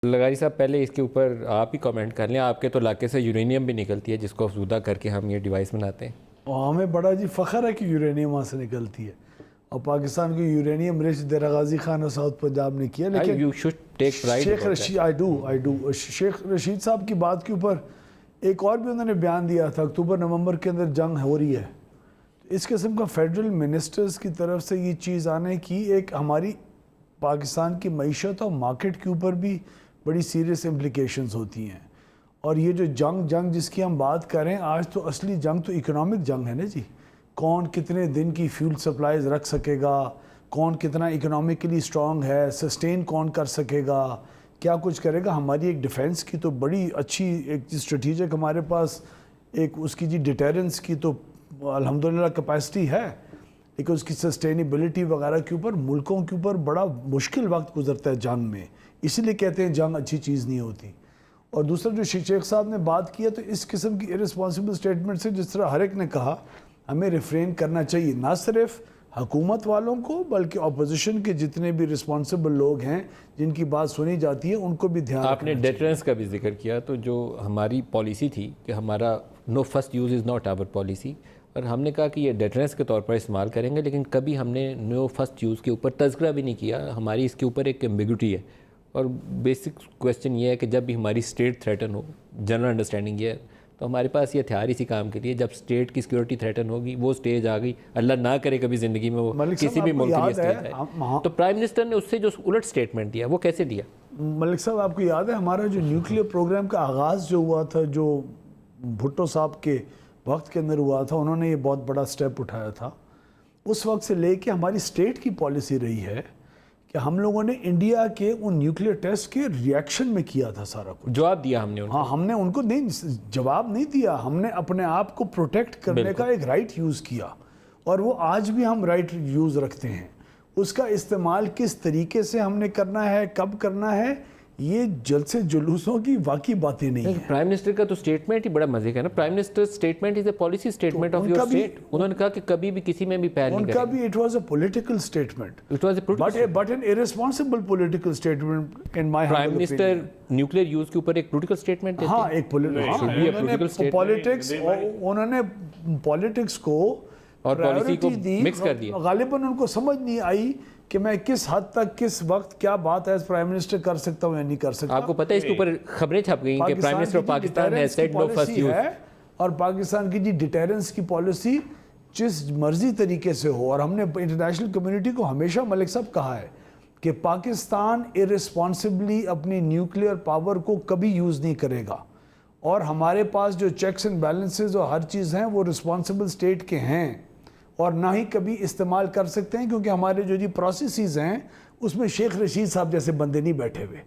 लगारी साहब, पहले इसके ऊपर आप ही कमेंट कर लें। आपके तो इलाके से यूरेनियम भी निकलती है जिसको अफजूदा करके हम ये डिवाइस बनाते हैं। और हमें बड़ा जी फ़ख्र है कि यूरेनियम वहाँ से निकलती है और पाकिस्तान को यूरेनियम रिच देरा गाजी खान और साउथ पंजाब ने किया। लेकिन you should take pride. Sheikh Rashid I do Sheikh Rashid साहब की बात के ऊपर एक और भी उन्होंने बयान दिया था, अक्टूबर नवंबर के अंदर जंग हो रही है। तो इस किस्म का फेडरल मिनिस्टर्स की तरफ से ये चीज़ आने की एक हमारी पाकिस्तान की मईशत और मार्केट के ऊपर भी बड़ी सीरियस इम्प्लिकेशंस होती हैं। और ये जो जंग जिसकी हम बात करें आज, तो असली जंग तो इकोनॉमिक जंग है ना जी। कौन कितने दिन की फ्यूल सप्लाईज रख सकेगा, कौन कितना इकोनॉमिकली स्ट्रॉन्ग है, सस्टेन कौन कर सकेगा, क्या कुछ करेगा। हमारी एक डिफेंस की तो बड़ी अच्छी एक स्ट्रेटेजिक हमारे पास एक उसकी जी डिटेरेंस की तो अल्हम्दुलिल्लाह कैपेसिटी है, लेकिन उसकी सस्टेनेबिलिटी वगैरह के ऊपर मुल्कों के ऊपर बड़ा मुश्किल वक्त गुजरता है जंग में। इसीलिए कहते हैं जंग अच्छी चीज़ नहीं होती। और दूसरा जो शेख साहब ने बात किया, तो इस किस्म की इररिस्पॉन्सिबल स्टेटमेंट से जिस तरह हर एक ने कहा, हमें रिफ्रेन करना चाहिए, ना सिर्फ हुकूमत वालों को बल्कि अपोजिशन के जितने भी रिस्पॉन्सिबल लोग हैं जिनकी बात सुनी जाती है उनको भी ध्यान। आपने डेटरेंस का भी जिक्र किया, तो जो हमारी पॉलिसी थी कि हमारा no first use is not our policy, और हमने कहा कि ये डेटरेंस के तौर पर इस्तेमाल करेंगे, लेकिन कभी हमने नो फर्स्ट यूज़ के ऊपर तज़किरा भी नहीं किया। हमारी इसके ऊपर एक एम्बिग्यूटी है। और बेसिक क्वेश्चन ये है कि जब भी हमारी स्टेट थ्रेटन हो, जनरल अंडरस्टैंडिंग ये है, तो हमारे पास ये हथियार इसी काम के लिए। जब स्टेट की सिक्योरिटी थ्रेटन होगी, वो स्टेज आ गई, अल्लाह ना करे कभी ज़िंदगी में वो किसी भी मुल्क के लिए स्टेज है, तो प्राइम मिनिस्टर ने उससे जो उलट स्टेटमेंट दिया वो कैसे दिया? मलिक साहब, आपको याद है हमारा जो न्यूक्लियर प्रोग्राम का आगाज़ जो हुआ था, जो भुट्टो साहब के वक्त के अंदर हुआ था, उन्होंने ये बहुत बड़ा स्टेप उठाया था। उस वक्त से लेके हमारी स्टेट की पॉलिसी रही है कि हम लोगों ने इंडिया के उन न्यूक्लियर टेस्ट के रिएक्शन में किया था सारा कुछ। जवाब दिया हमने उनको। हाँ, हमने उनको नहीं जवाब नहीं दिया, हमने अपने आप को प्रोटेक्ट करने का एक राइट यूज़ किया, और वो आज भी हम राइट यूज़ रखते हैं। उसका इस्तेमाल किस तरीके से हमने करना है, कब करना है, ये जलसे जुलूसों की वाकई बातें नहीं है। प्राइम मिनिस्टर का तो स्टेटमेंट ही बड़ा मजे का ना। Prime minister statement is a policy statement of your state. उन्होंने कहा कि कभी भी किसी में भी पैर नहीं उनका भी it was a political statement, it was a but an irresponsible political statement in my prime minister nuclear use के ऊपर एक पॉलिटिकल स्टेटमेंट देते हैं। हाँ, एक पॉलिटिक्स, उन्होंने पॉलिटिक्स को और पॉलिसी को मिक्स कर दिया। गालिबन उनको समझ नहीं आई कि मैं किस हद तक किस वक्त क्या बात एज प्राइम मिनिस्टर कर सकता हूँ या नहीं कर सकता। आपको पता है इसके ऊपर खबरें छप गई कि prime minister of Pakistan has said no first use, और पाकिस्तान की जी डिटेरेंस की पॉलिसी जिस मर्जी तरीके से हो। और हमने इंटरनेशनल कम्युनिटी को हमेशा मलिक साहब कहा है कि पाकिस्तान इररिस्पॉन्सिबली अपनी न्यूक्लियर पावर को कभी यूज़ नहीं करेगा, और हमारे पास जो चेक्स एंड बैलेंसेज और हर चीज़ हैं वो रिस्पॉन्सिबल स्टेट के हैं, और ना ही कभी इस्तेमाल कर सकते हैं, क्योंकि हमारे जो जी प्रोसेसेस हैं उसमें शेख रशीद साहब जैसे बंदे नहीं बैठे हुए।